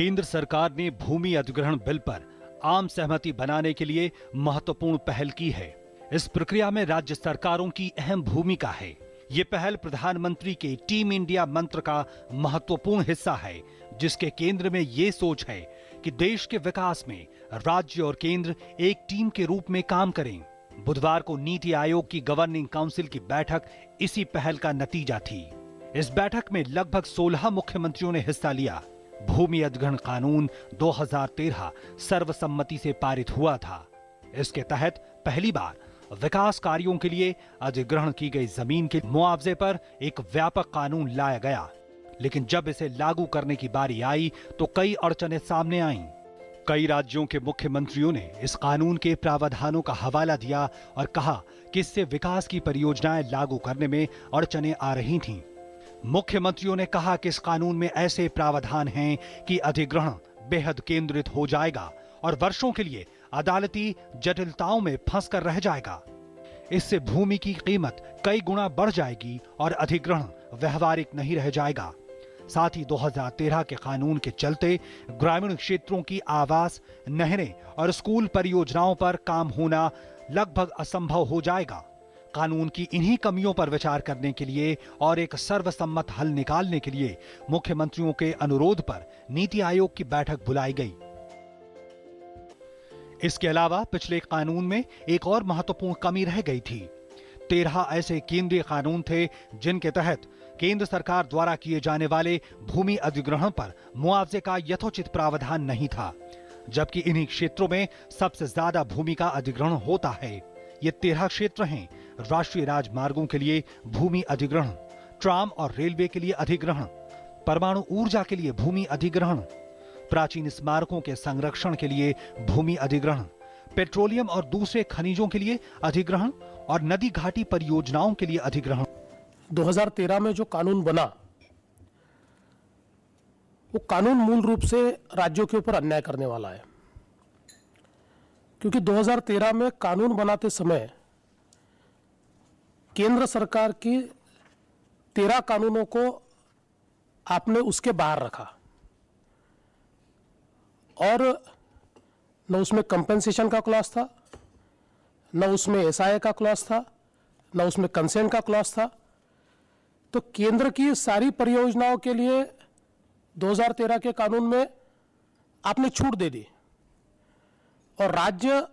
केंद्र सरकार ने भूमि अधिग्रहण बिल पर आम सहमति बनाने के लिए महत्वपूर्ण पहल की है। इस प्रक्रिया में राज्य सरकारों की अहम भूमिका है। ये पहल प्रधानमंत्री के टीम इंडिया मंत्र का महत्वपूर्ण हिस्सा है, जिसके केंद्र में ये सोच है कि देश के विकास में राज्य और केंद्र एक टीम के रूप में काम करें। बुधवार को नीति आयोग की गवर्निंग काउंसिल की बैठक इसी पहल का नतीजा थी। इस बैठक में लगभग 16 मुख्यमंत्रियों ने हिस्सा लिया। भूमि अधिग्रहण कानून 2013 सर्वसम्मति से पारित हुआ था। इसके तहत पहली बार विकास कार्यों के लिए अधिग्रहण की गई जमीन के मुआवजे पर एक व्यापक कानून लाया गया, लेकिन जब इसे लागू करने की बारी आई तो कई अड़चनें सामने आईं। कई राज्यों के मुख्यमंत्रियों ने इस कानून के प्रावधानों का हवाला दिया और कहा कि इससे विकास की परियोजनाएं लागू करने में अड़चनें आ रही थीं। मुख्यमंत्रियों ने कहा कि इस कानून में ऐसे प्रावधान हैं कि अधिग्रहण बेहद केंद्रित हो जाएगा और वर्षों के लिए अदालती जटिलताओं में फंसकर रह जाएगा। इससे भूमि की कीमत कई गुना बढ़ जाएगी और अधिग्रहण व्यवहारिक नहीं रह जाएगा। साथ ही 2013 के कानून के चलते ग्रामीण क्षेत्रों की आवास, नहरें और स्कूल परियोजनाओं पर काम होना लगभग असंभव हो जाएगा। कानून की इन्हीं कमियों पर विचार करने के लिए और एक सर्वसम्मत हल निकालने के लिए मुख्यमंत्रियों के अनुरोध पर नीति आयोग की बैठक बुलाई गई। इसके अलावा पिछले कानून में एक और महत्वपूर्ण कमी रह गई थी। 13 ऐसे केंद्रीय कानून थे जिनके तहत केंद्र सरकार द्वारा किए जाने वाले भूमि अधिग्रहण पर मुआवजे का यथोचित प्रावधान नहीं था, जबकि इन्हीं क्षेत्रों में सबसे ज्यादा भूमि का अधिग्रहण होता है। ये 13 क्षेत्र हैं: राष्ट्रीय राजमार्गों के लिए भूमि अधिग्रहण, ट्राम और रेलवे के लिए अधिग्रहण, परमाणु ऊर्जा के लिए भूमि अधिग्रहण, प्राचीन स्मारकों के संरक्षण के लिए भूमि अधिग्रहण, पेट्रोलियम और दूसरे खनिजों के लिए अधिग्रहण और नदी घाटी परियोजनाओं के लिए अधिग्रहण। 2013 में जो कानून बना, वो कानून मूल रूप से राज्यों के ऊपर अन्याय करने वाला है, क्योंकि 2013 में कानून बनाते समय केंद्र सरकार की 13 कानूनों को आपने उसके बाहर रखा और न उसमें कंपेंसेशन का क्लॉज था, न उसमें एसआई का क्लॉज था, न उसमें कंसेंट का क्लॉज था। तो केंद्र की सारी परियोजनाओं के लिए 2013 के कानून में आपने छूट दे दी और राज्य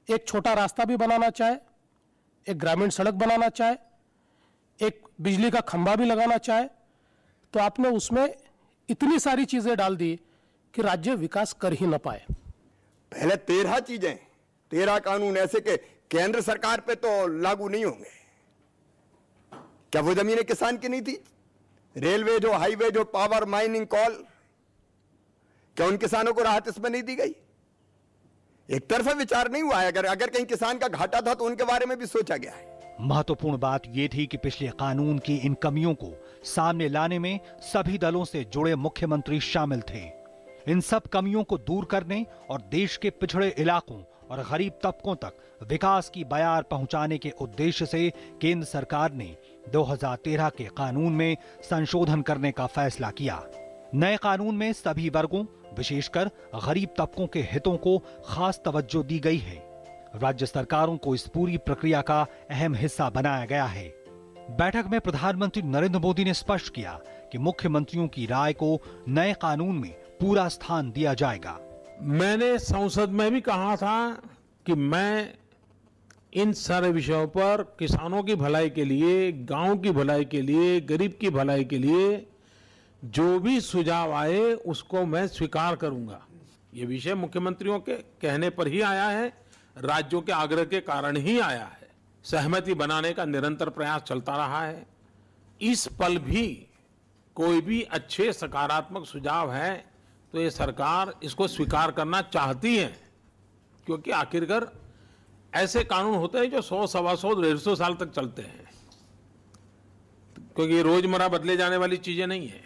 एक छोटा रास्ता भी बनाना चाहे, एक ग्रामीण सड़क बनाना चाहे, एक बिजली का खंभा भी लगाना चाहे, तो आपने उसमें इतनी सारी चीजें डाल दी कि राज्य विकास कर ही न पाए। पहले 13 चीजें, 13 कानून ऐसे के केंद्र सरकार पे तो लागू नहीं होंगे। क्या वो जमीनें किसान की नहीं थी? रेलवे जो, हाईवे जो, पावर, माइनिंग, कॉल, क्या उन किसानों को राहत इसमें नहीं दी गई? एक तरफा विचार नहीं हुआ है। अगर कहीं किसान का घाटा था तो उनके बारे में भी सोचा गया है। महत्वपूर्ण बात यह थी कि पिछले कानून की इन कमियों को सामने लाने में सभी दलों से जुड़े मुख्यमंत्री शामिल थे। इन सब कमियों को दूर करने और देश के पिछड़े इलाकों और गरीब तबकों तक विकास की बयार पहुंचाने के उद्देश्य से केंद्र सरकार ने 2013 के कानून में संशोधन करने का फैसला किया। नए कानून में सभी वर्गों, विशेषकर गरीब तबकों के हितों को खास तवज्जो दी गई है। राज्य सरकारों को इस पूरी प्रक्रिया का अहम हिस्सा बनाया गया है। बैठक में प्रधानमंत्री नरेंद्र मोदी ने स्पष्ट किया कि मुख्यमंत्रियों की राय को नए कानून में पूरा स्थान दिया जाएगा। मैंने संसद में भी कहा था कि मैं इन सारे विषयों पर किसानों की भलाई के लिए, गांव की भलाई के लिए, गरीब की भलाई के लिए जो भी सुझाव आए उसको मैं स्वीकार करूंगा। ये विषय मुख्यमंत्रियों के कहने पर ही आया है, राज्यों के आग्रह के कारण ही आया है। सहमति बनाने का निरंतर प्रयास चलता रहा है। इस पल भी कोई भी अच्छे सकारात्मक सुझाव है तो ये सरकार इसको स्वीकार करना चाहती है, क्योंकि आखिरकार ऐसे कानून होते हैं जो 100, 125, 150 साल तक चलते हैं, क्योंकि ये रोजमर्रा बदले जाने वाली चीजें नहीं है।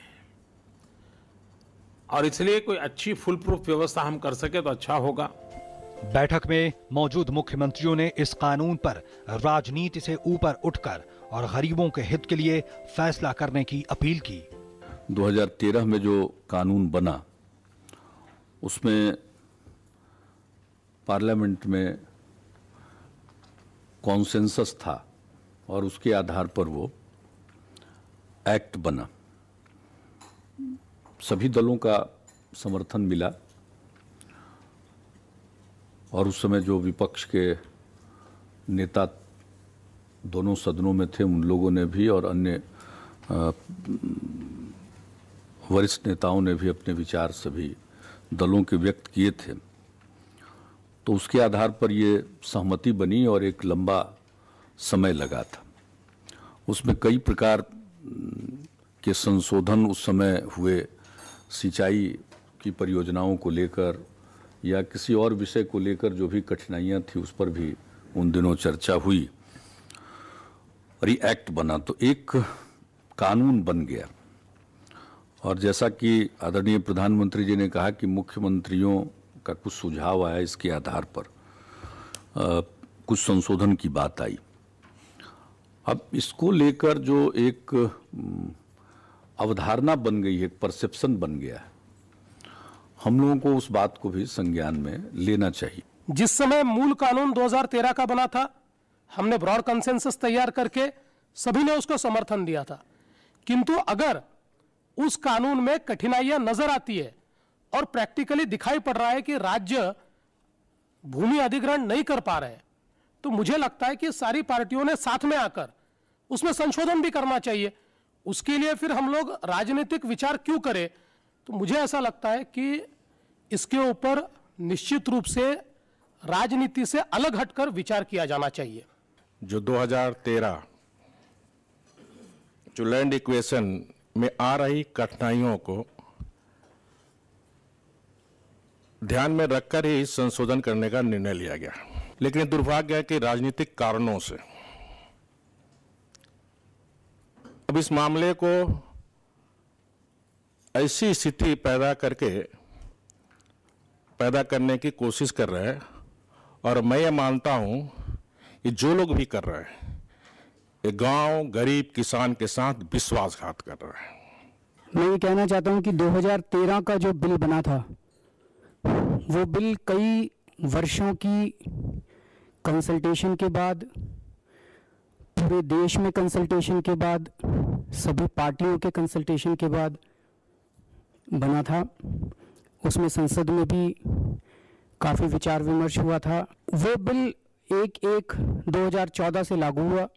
और इसलिए कोई अच्छी फुल प्रूफ व्यवस्था हम कर सके तो अच्छा होगा। बैठक में मौजूद मुख्यमंत्रियों ने इस कानून पर राजनीति से ऊपर उठकर और गरीबों के हित के लिए फैसला करने की अपील की। 2013 में जो कानून बना उसमें पार्लियामेंट में कॉन्सेंसस था और उसके आधार पर वो एक्ट बना। सभी दलों का समर्थन मिला और उस समय जो विपक्ष के नेता दोनों सदनों में थे उन लोगों ने भी और अन्य वरिष्ठ नेताओं ने भी अपने विचार सभी दलों के व्यक्त किए थे। तो उसके आधार पर ये सहमति बनी और एक लंबा समय लगा था। उसमें कई प्रकार के संशोधन उस समय हुए, सिंचाई की परियोजनाओं को लेकर या किसी और विषय को लेकर जो भी कठिनाइयां थी उस पर भी उन दिनों चर्चा हुई और ये एक्ट बना, तो एक कानून बन गया। और जैसा कि आदरणीय प्रधानमंत्री जी ने कहा कि मुख्यमंत्रियों का कुछ सुझाव आया, इसके आधार पर कुछ संशोधन की बात आई। अब इसको लेकर जो एक अवधारणा बन गई है, एक परसेप्शन बन गया है, हम लोगों को उस बात को भी संज्ञान में लेना चाहिए। जिस समय मूल कानून 2013 का बना था, हमने ब्रॉड कंसेंसस तैयार करके सभी ने उसको समर्थन दिया था। किंतु अगर उस कानून में कठिनाइयां नजर आती है और प्रैक्टिकली दिखाई पड़ रहा है कि राज्य भूमि अधिग्रहण नहीं कर पा रहे हैं, तो मुझे लगता है कि सारी पार्टियों ने साथ में आकर उसमें संशोधन भी करना चाहिए। उसके लिए फिर हम लोग राजनीतिक विचार क्यों करें? तो मुझे ऐसा लगता है कि इसके ऊपर निश्चित रूप से राजनीति से अलग हटकर विचार किया जाना चाहिए। जो 2013 जो लैंड इक्वेशन में आ रही कठिनाइयों को ध्यान में रखकर ही संशोधन करने का निर्णय लिया गया, लेकिन दुर्भाग्य है कि राजनीतिक कारणों से अब इस मामले को ऐसी स्थिति पैदा करने की कोशिश कर रहे हैं। और मैं ये मानता हूं कि जो लोग भी कर रहे हैं ये गांव गरीब किसान के साथ विश्वासघात कर रहे हैं। मैं ये कहना चाहता हूं कि 2013 का जो बिल बना था वो बिल कई वर्षों की कंसल्टेशन के बाद, पूरे देश में कंसल्टेशन के बाद, सभी पार्टियों के कंसल्टेशन के बाद बना था। उसमें संसद में भी काफ़ी विचार विमर्श हुआ था। वो बिल 1/1/2014 से लागू हुआ।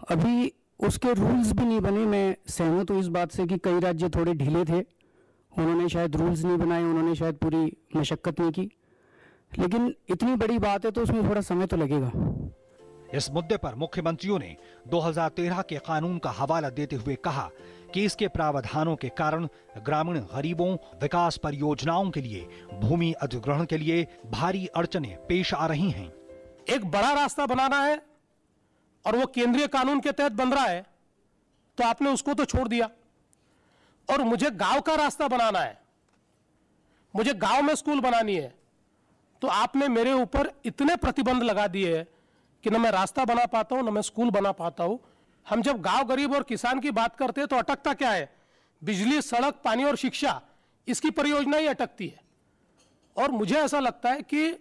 अभी उसके रूल्स भी नहीं बने। मैं सहमत हूँ इस बात से कि कई राज्य थोड़े ढीले थे, उन्होंने शायद रूल्स नहीं बनाए, उन्होंने शायद पूरी मशक्कत नहीं की, लेकिन इतनी बड़ी बात है तो उसमें थोड़ा समय तो लगेगा। इस मुद्दे पर मुख्यमंत्रियों ने 2013 के कानून का हवाला देते हुए कहा कि इसके प्रावधानों के कारण ग्रामीण गरीबों विकास परियोजनाओं के लिए भूमि अधिग्रहण के लिए भारी अड़चनें पेश आ रही हैं। एक बड़ा रास्ता बनाना है और वो केंद्रीय कानून के तहत बन रहा है, तो आपने उसको तो छोड़ दिया। और मुझे गांव का रास्ता बनाना है, मुझे गांव में स्कूल बनानी है, तो आपने मेरे ऊपर इतने प्रतिबंध लगा दिए हैं कि न मैं रास्ता बना पाता हूं, न मैं स्कूल बना पाता हूं। हम जब गांव गरीब और किसान की बात करते हैं तो अटकता क्या है? बिजली, सड़क, पानी और शिक्षा, इसकी परियोजना ही अटकती है। और मुझे ऐसा लगता है कि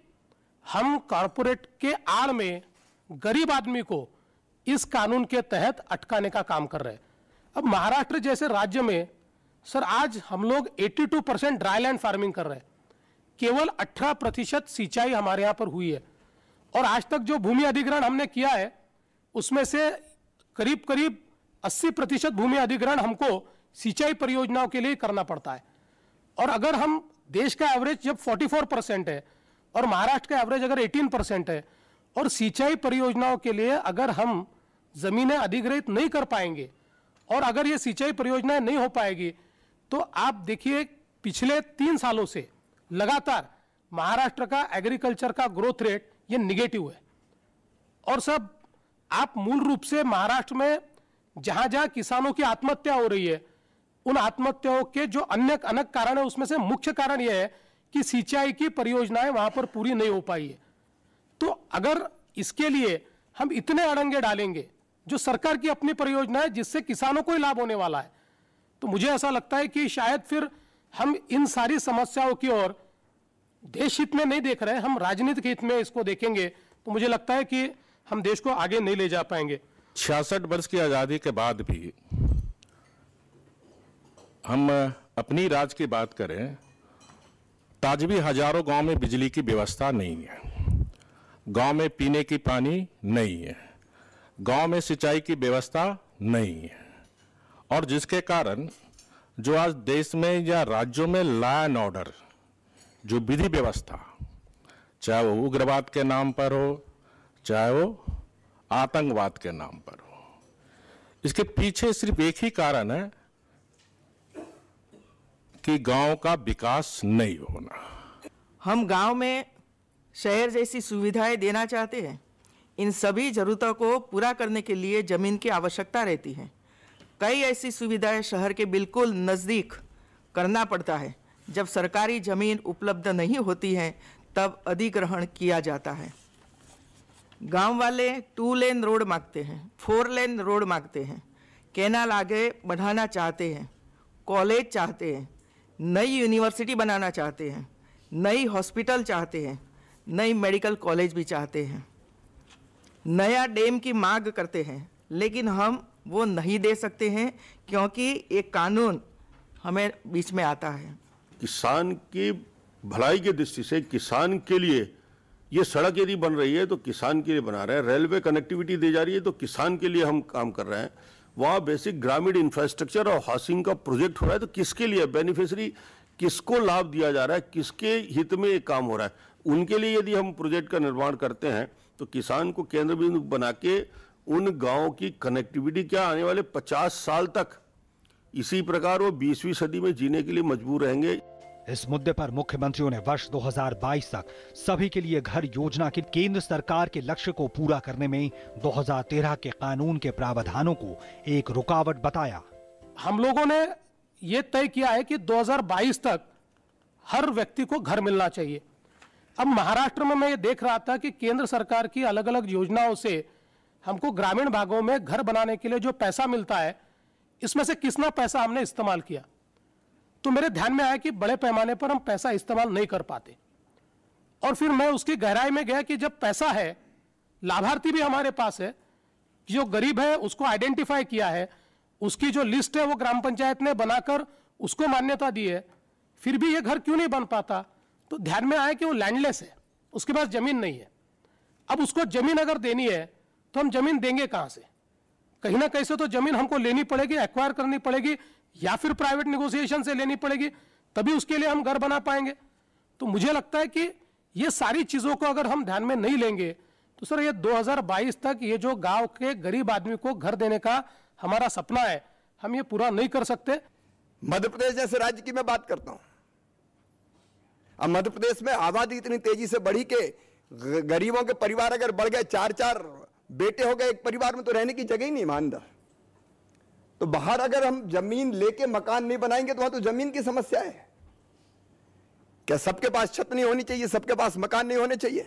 हम कॉरपोरेट के आड़ में गरीब आदमी को इस कानून के तहत अटकाने का काम कर रहे हैं। अब महाराष्ट्र जैसे राज्य में सर आज हम लोग 82% ड्राई लैंड फार्मिंग कर रहे हैं, केवल 18% सिंचाई हमारे यहां पर हुई है। और आज तक जो भूमि अधिग्रहण हमने किया है उसमें से करीब करीब 80% भूमि अधिग्रहण हमको सिंचाई परियोजनाओं के लिए करना पड़ता है। और अगर हम देश का एवरेज जब 44% है और महाराष्ट्र का एवरेज अगर 18% है, और सिंचाई परियोजनाओं के लिए अगर हम जमीनें अधिग्रहित नहीं कर पाएंगे और अगर ये सिंचाई परियोजनाएं नहीं हो पाएगी, तो आप देखिए पिछले 3 सालों से लगातार महाराष्ट्र का एग्रीकल्चर का ग्रोथ रेट ये निगेटिव है। और सब आप मूल रूप से महाराष्ट्र में जहां जहां किसानों की आत्महत्या हो रही है, उन आत्महत्याओं के जो अनेक कारण है उसमें से मुख्य कारण यह है कि सिंचाई की परियोजनाएं वहां पर पूरी नहीं हो पाई है। तो अगर इसके लिए हम इतने अड़ंगे डालेंगे जो सरकार की अपनी परियोजना है जिससे किसानों को ही लाभ होने वाला है, तो मुझे ऐसा लगता है कि शायद फिर हम इन सारी समस्याओं की ओर देश हित में नहीं देख रहे, हम राजनीतिक हित में इसको देखेंगे तो मुझे लगता है कि हम देश को आगे नहीं ले जा पाएंगे। 66 वर्ष की आज़ादी के बाद भी हम अपनी राज्य की बात करें तो आज भी हजारों गांव में बिजली की व्यवस्था नहीं है, गांव में पीने की पानी नहीं है, गांव में सिंचाई की व्यवस्था नहीं है, और जिसके कारण जो आज देश में या राज्यों में लॉ एंड ऑर्डर, जो विधि व्यवस्था, चाहे वो उग्रवाद के नाम पर हो, चाहे वो आतंकवाद के नाम पर हो, इसके पीछे सिर्फ एक ही कारण है कि गांव का विकास नहीं होना। हम गांव में शहर जैसी सुविधाएं देना चाहते हैं। इन सभी जरूरतों को पूरा करने के लिए जमीन की आवश्यकता रहती है। कई ऐसी सुविधाएं शहर के बिल्कुल नज़दीक करना पड़ता है। जब सरकारी जमीन उपलब्ध नहीं होती है तब अधिग्रहण किया जाता है। गांव वाले 2 लेन रोड मांगते हैं, 4 लेन रोड मांगते हैं, कैनाल आगे बढ़ाना चाहते हैं, कॉलेज चाहते हैं, नई यूनिवर्सिटी बनाना चाहते हैं, नई हॉस्पिटल चाहते हैं, नई मेडिकल कॉलेज भी चाहते हैं, नया डैम की मांग करते हैं, लेकिन हम वो नहीं दे सकते हैं क्योंकि एक कानून हमें बीच में आता है। किसान की भलाई की दृष्टि से किसान के लिए ये सड़क यदि बन रही है तो किसान के लिए बना रहे हैं, रेलवे कनेक्टिविटी दी जा रही है तो किसान के लिए हम काम कर रहे हैं, वहाँ बेसिक ग्रामीण इंफ्रास्ट्रक्चर और हाउसिंग का प्रोजेक्ट हो रहा है तो किसके लिए बेनिफिशियरी, किसको लाभ दिया जा रहा है, किसके हित में ये काम हो रहा है, उनके लिए यदि हम प्रोजेक्ट का निर्माण करते हैं तो किसान को केंद्र बिंदु बना के उन गाँव की कनेक्टिविटी क्या आने वाले 50 साल तक इसी प्रकार वो 20वीं सदी में जीने के लिए मजबूर रहेंगे। इस मुद्दे पर मुख्यमंत्रियों ने वर्ष 2022 तक सभी के लिए घर योजना के केंद्र सरकार के लक्ष्य को पूरा करने में 2013 के कानून के प्रावधानों को एक रुकावट बताया। हम लोगों ने ये तय किया है कि 2022 तक हर व्यक्ति को घर मिलना चाहिए। अब महाराष्ट्र में मैं ये देख रहा था कि केंद्र सरकार की अलग अलग योजनाओं से हमको ग्रामीण भागों में घर बनाने के लिए जो पैसा मिलता है, इसमें से कितना पैसा हमने इस्तेमाल किया, तो मेरे ध्यान में आया कि बड़े पैमाने पर हम पैसा इस्तेमाल नहीं कर पाते। और फिर मैं उसकी गहराई में गया कि जब पैसा है, लाभार्थी भी हमारे पास है, जो गरीब है उसको आइडेंटिफाई किया है, उसकी जो लिस्ट है वो ग्राम पंचायत ने बनाकर उसको मान्यता दी है, फिर भी ये घर क्यों नहीं बन पाता, तो ध्यान में आया कि वो लैंडलेस है, उसके पास जमीन नहीं है। अब उसको जमीन अगर देनी है तो हम जमीन देंगे कहां से? कहीं ना कहीं से तो जमीन हमको लेनी पड़ेगी, एक्वायर करनी पड़ेगी, या फिर प्राइवेट नेगोशिएशन से लेनी पड़ेगी, तभी उसके लिए हम घर बना पाएंगे। तो मुझे लगता है कि ये सारी चीजों को अगर हम ध्यान में नहीं लेंगे तो सर ये 2022 तक ये जो गांव के गरीब आदमी को घर देने का हमारा सपना है, हम ये पूरा नहीं कर सकते। मध्य प्रदेश जैसे राज्य की मैं बात करता हूं, अब मध्य प्रदेश में आबादी इतनी तेजी से बढ़ी कि गरीबों के परिवार अगर बढ़ गए, 4-4 बेटे हो गए एक परिवार में, तो रहने की जगह ही नहीं ईमानदार। तो बाहर अगर हम जमीन लेके मकान नहीं बनाएंगे तो वहां तो जमीन की समस्या है। क्या सबके पास छत नहीं होनी चाहिए, सबके पास मकान नहीं होने चाहिए?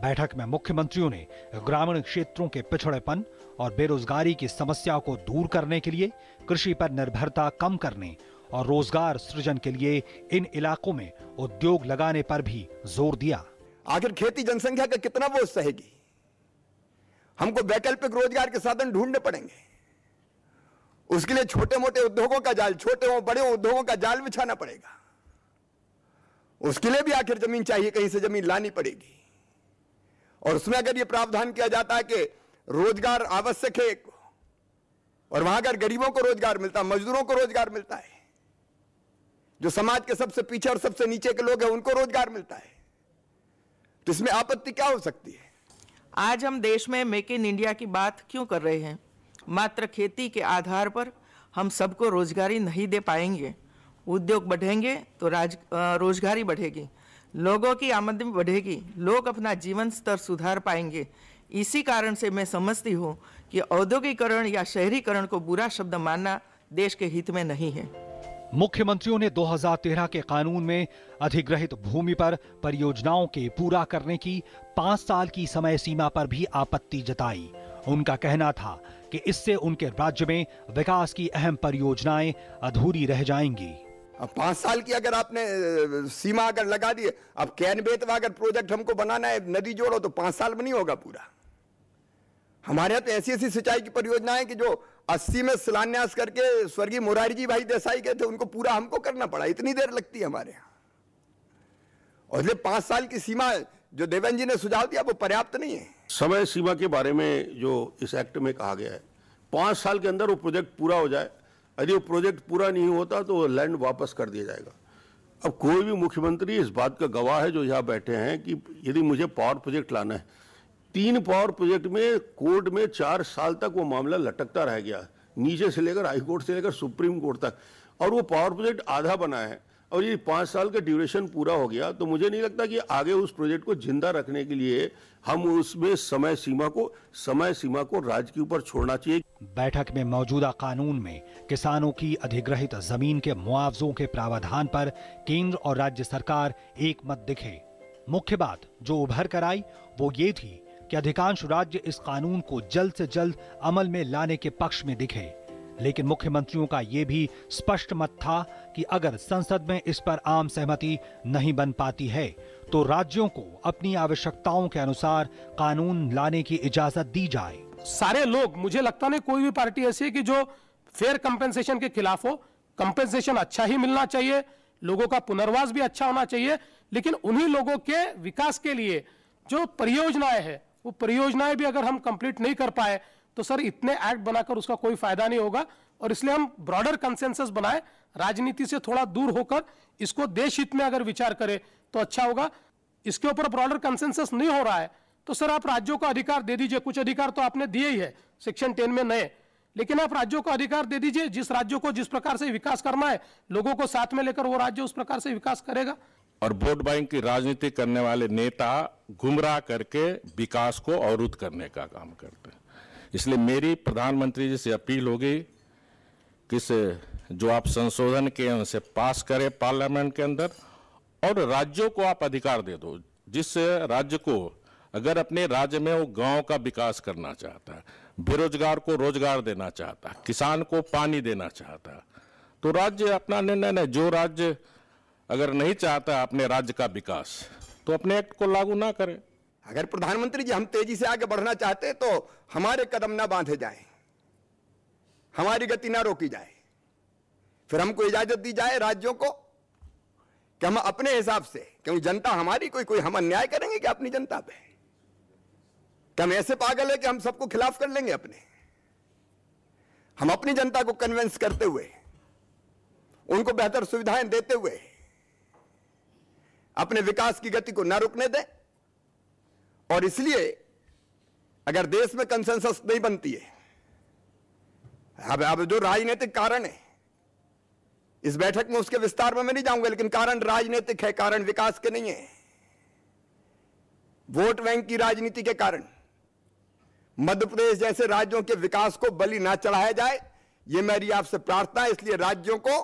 बैठक में मुख्यमंत्रियों ने ग्रामीण क्षेत्रों के पिछड़ेपन और बेरोजगारी की समस्या को दूर करने के लिए, कृषि पर निर्भरता कम करने और रोजगार सृजन के लिए इन इलाकों में उद्योग लगाने पर भी जोर दिया। आखिर खेती जनसंख्या का कितना बोझ सहेगी? हमको वैकल्पिक रोजगार के साधन ढूंढने पड़ेंगे। उसके लिए छोटे मोटे उद्योगों का जाल, छोटे और बड़े उद्योगों का जाल बिछाना पड़ेगा। उसके लिए भी आखिर जमीन चाहिए, कहीं से जमीन लानी पड़ेगी। और उसमें अगर यह प्रावधान किया जाता है कि रोजगार आवश्यक है और वहां अगर गरीबों को रोजगार मिलता है, मजदूरों को रोजगार मिलता है, जो समाज के सबसे पीछे और सबसे नीचे के लोग हैं उनको रोजगार मिलता है, तो इसमें आपत्ति क्या हो सकती है? आज हम देश में मेक इन इंडिया की बात क्यों कर रहे हैं? मात्र खेती के आधार पर हम सबको रोजगारी नहीं दे पाएंगे। उद्योग बढ़ेंगे तो रोजगारी बढ़ेगी, लोगों की आमदनी बढ़ेगी, लोग अपना जीवन स्तर सुधार पाएंगे। इसी कारण से मैं समझती हूँ कि औद्योगिकरण या शहरीकरण को बुरा शब्द मानना देश के हित में नहीं है। मुख्यमंत्रियों ने 2013 के कानून में अधिग्रहित भूमि पर परियोजनाओं के पूरा करने की 5 साल की समय सीमा पर भी आपत्ति जताई। उनका कहना था कि इससे उनके राज्य में विकास की अहम परियोजनाएं अधूरी रह जाएंगी। अब 5 साल की अगर आपने सीमा अगर लगा दी, अब कैन बेतवा अगर प्रोजेक्ट हमको बनाना है नदी जोड़ो तो 5 साल में नहीं होगा पूरा। हमारे यहाँ तो ऐसी ऐसी सिंचाई की परियोजनाएं कि जो 80 में शिलान्यास करके स्वर्गीय मोरारी जी भाई देसाई गए थे, उनको पूरा हमको करना पड़ा, इतनी देर लगती है हमारे यहाँ। और इसलिए 5 साल की सीमा जो देवेंद्र जी ने सुझाव दिया वो पर्याप्त नहीं है। समय सीमा के बारे में जो इस एक्ट में कहा गया है, 5 साल के अंदर वो प्रोजेक्ट पूरा हो जाए, यदि वो प्रोजेक्ट पूरा नहीं होता तो लैंड वापस कर दिया जाएगा। अब कोई भी मुख्यमंत्री इस बात का गवाह है जो यहाँ बैठे हैं कि यदि मुझे पावर प्रोजेक्ट लाना है, 3 पावर प्रोजेक्ट में कोर्ट में 4 साल तक वो मामला लटकता रह गया, नीचे से लेकर हाई कोर्ट से लेकर सुप्रीम कोर्ट तक, और वो पावर प्रोजेक्ट आधा बना है और ये 5 साल का ड्यूरेशन पूरा हो गया, तो मुझे नहीं लगता कि आगे उस प्रोजेक्ट को जिंदा रखने के लिए हम उसमें समय सीमा को राज्य के ऊपर छोड़ना चाहिए। बैठक में मौजूदा कानून में किसानों की अधिग्रहित जमीन के मुआवजों के प्रावधान पर केंद्र और राज्य सरकार एक मत दिखे। मुख्य बात जो उभर कर आई वो ये थी कि अधिकांश राज्य इस कानून को जल्द से जल्द अमल में लाने के पक्ष में दिखे, लेकिन मुख्यमंत्रियों का यह भी स्पष्ट मत था कि अगर संसद में इस पर आम सहमति नहीं बन पाती है तो राज्यों को अपनी आवश्यकताओं के अनुसार कानून लाने की इजाजत दी जाए। सारे लोग, मुझे लगता नहीं कोई भी पार्टी ऐसी है कि जो फेयर कंपेंसेशन के खिलाफ हो। कंपेंसेशन अच्छा ही मिलना चाहिए, लोगों का पुनर्वास भी अच्छा होना चाहिए, लेकिन उन्हीं लोगों के विकास के लिए जो परियोजनाएं हैं वो परियोजनाएं भी अगर हम कंप्लीट नहीं कर पाए तो सर इतने एक्ट बनाकर उसका कोई फायदा नहीं होगा। और इसलिए हम ब्रॉडर कंसेंसस बनाए, राजनीति से थोड़ा दूर होकर इसको देश हित में अगर विचार करें तो अच्छा होगा। इसके ऊपर ब्रॉडर कंसेंसस नहीं हो रहा है तो सर आप राज्यों को अधिकार दे दीजिए। कुछ अधिकार तो आपने दिए ही है सेक्शन 10 में नए, लेकिन आप राज्यों को अधिकार दे दीजिए, जिस राज्यों को जिस प्रकार से विकास करना है लोगों को साथ में लेकर वो राज्य उस प्रकार से विकास करेगा। और वोट बैंक की राजनीति करने वाले नेता गुमराह करके विकास को अवरुद्ध करने का काम करते हैं। इसलिए मेरी प्रधानमंत्री जी से अपील होगी कि जो आप संशोधन के उनसे पास करें पार्लियामेंट के अंदर, और राज्यों को आप अधिकार दे दो, जिससे राज्य को अगर अपने राज्य में वो गांव का विकास करना चाहता है, बेरोजगार को रोजगार देना चाहता है, किसान को पानी देना चाहता है, तो राज्य अपना निर्णय नहीं। जो राज्य अगर नहीं चाहता अपने राज्य का विकास तो अपने एक्ट को लागू ना करे। अगर प्रधानमंत्री जी हम तेजी से आगे बढ़ना चाहते तो हमारे कदम ना बांधे जाएं, हमारी गति ना रोकी जाए, फिर हमको इजाजत दी जाए राज्यों को कि हम अपने हिसाब से, क्योंकि जनता हमारी, कोई हम अन्याय करेंगे क्या अपनी जनता पे? क्या हम ऐसे पागल है कि हम सबको खिलाफ कर लेंगे अपने? हम अपनी जनता को कन्विंस करते हुए, उनको बेहतर सुविधाएं देते हुए अपने विकास की गति को ना रुकने दें। और इसलिए अगर देश में कंसेंसस नहीं बनती है, अब जो राजनीतिक कारण है इस बैठक में उसके विस्तार में मैं नहीं जाऊंगा, लेकिन कारण राजनीतिक है, कारण विकास के नहीं है। वोट बैंक की राजनीति के कारण मध्य प्रदेश जैसे राज्यों के विकास को बलि ना चढ़ाया जाए, यह मेरी आपसे प्रार्थना है। इसलिए राज्यों को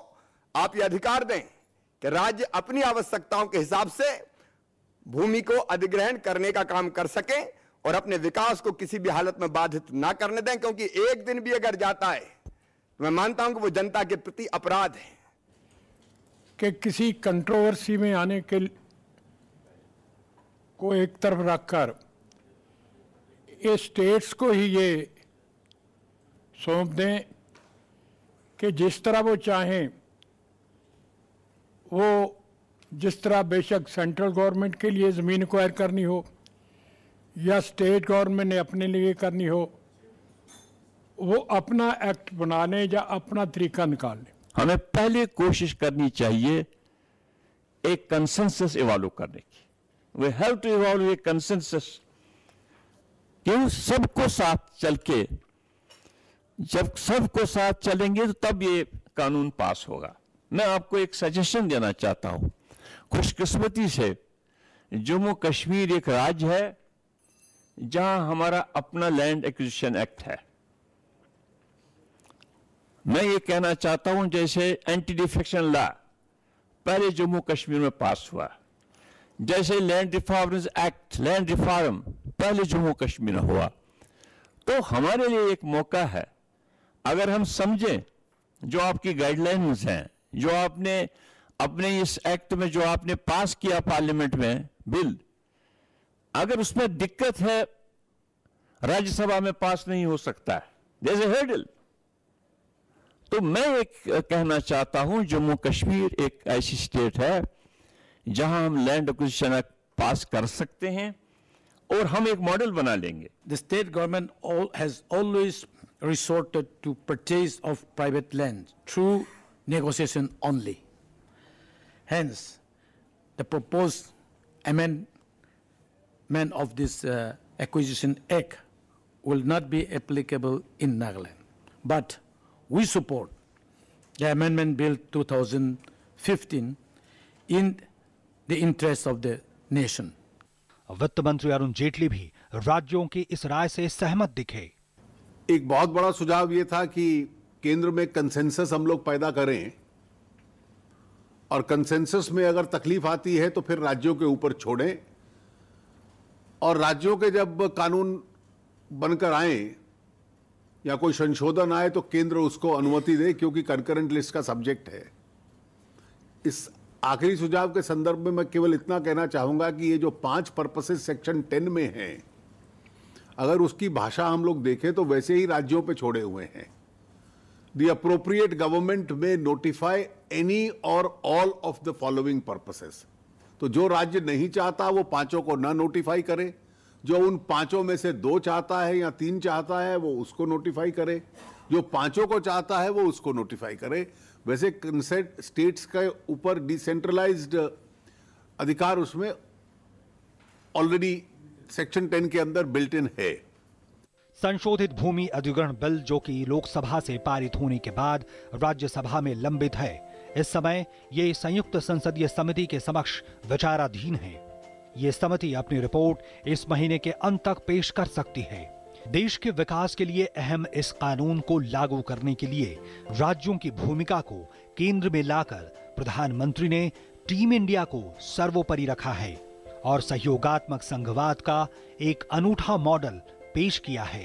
आप ये अधिकार दें कि राज्य अपनी आवश्यकताओं के हिसाब से भूमि को अधिग्रहण करने का काम कर सकें और अपने विकास को किसी भी हालत में बाधित ना करने दें, क्योंकि एक दिन भी अगर जाता है तो मैं मानता हूं कि वो जनता के प्रति अपराध है। कि किसी कंट्रोवर्सी में आने के को एक तरफ रखकर ये स्टेट्स को ही ये सौंप दें कि जिस तरह वो चाहें, वो जिस तरह बेशक सेंट्रल गवर्नमेंट के लिए ज़मीन एक्वायर करनी हो या स्टेट गवर्नमेंट ने अपने लिए करनी हो, वो अपना एक्ट बना लें या अपना तरीका निकाल लें। हमें पहले कोशिश करनी चाहिए एक कंसेंसस इवॉल्व करने की। We have to evolve a consensus, क्यों सबको साथ चल के, जब सबको साथ चलेंगे तो तब ये कानून पास होगा। मैं आपको एक सजेशन देना चाहता हूं। खुशकिस्मती से जम्मू कश्मीर एक राज्य है जहां हमारा अपना लैंड एक्विजिशन एक्ट है। मैं ये कहना चाहता हूं जैसे एंटी डिफेक्शन लॉ पहले जम्मू कश्मीर में पास हुआ, जैसे land reforms act, land reform पहले जम्मू कश्मीर में हुआ, तो हमारे लिए एक मौका है। अगर हम समझें जो आपकी गाइडलाइंस हैं, जो आपने अपने इस एक्ट में जो आपने पास किया पार्लियामेंट में बिल, अगर उसमें दिक्कत है, राज्यसभा में पास नहीं हो सकता है, देयर इज अ हर्डल। तो मैं एक कहना चाहता हूं, जम्मू कश्मीर एक ऐसी स्टेट है जहां हम लैंड एक्विजिशन एक्ट पास कर सकते हैं और हम एक मॉडल बना लेंगे। The state government has always resorted to purchase of private land through negotiation only. Hence, the proposed amendment of this acquisition act will not be applicable in Nagaland. But we support the Amendment Bill 2015 in the interest of the nation. वित्त मंत्री अरुण जेटली भी राज्यों की इस राय से सहमत दिखे। एक बहुत बड़ा सुझाव ये था कि केंद्र में कंसेंसस हम लोग पैदा करें और कंसेंसस में अगर तकलीफ आती है तो फिर राज्यों के ऊपर छोड़ें, और राज्यों के जब कानून बनकर आए या कोई संशोधन आए तो केंद्र उसको अनुमति दे, क्योंकि कंकरेंट लिस्ट का सब्जेक्ट है। इस आखिरी सुझाव के संदर्भ में मैं केवल इतना कहना चाहूंगा कि ये जो 5 पर्पसेस सेक्शन 10 में हैं, अगर उसकी भाषा हम लोग देखें तो वैसे ही राज्यों पे छोड़े हुए हैं। द अप्रोप्रिएट गवर्नमेंट में नोटिफाई एनी और all of the following purposes. तो जो राज्य नहीं चाहता वो 5 को ना नोटिफाई करे, जो उन 5 में से 2 चाहता है या 3 चाहता है वो उसको नोटिफाई करे, जो 5 को चाहता है वो उसको नोटिफाई करे। वैसे कंसेंट स्टेट्स के ऊपर डिसेंट्रलाइज्ड अधिकार उसमें ऑलरेडी सेक्शन 10 के अंदर बिल्ट इन है। संशोधित भूमि अधिग्रहण बिल, जो कि लोकसभा से पारित होने के बाद राज्यसभा में लंबित है, इस समय ये संयुक्त संसदीय समिति के समक्ष विचाराधीन है। ये समिति अपनी रिपोर्ट इस महीने के अंत तक पेश कर सकती है। देश के विकास के लिए अहम इस कानून को लागू करने के लिए राज्यों की भूमिका को केंद्र में लाकर प्रधानमंत्री ने टीम इंडिया को सर्वोपरि रखा है और सहयोगात्मक संघवाद का एक अनूठा मॉडल पेश किया है।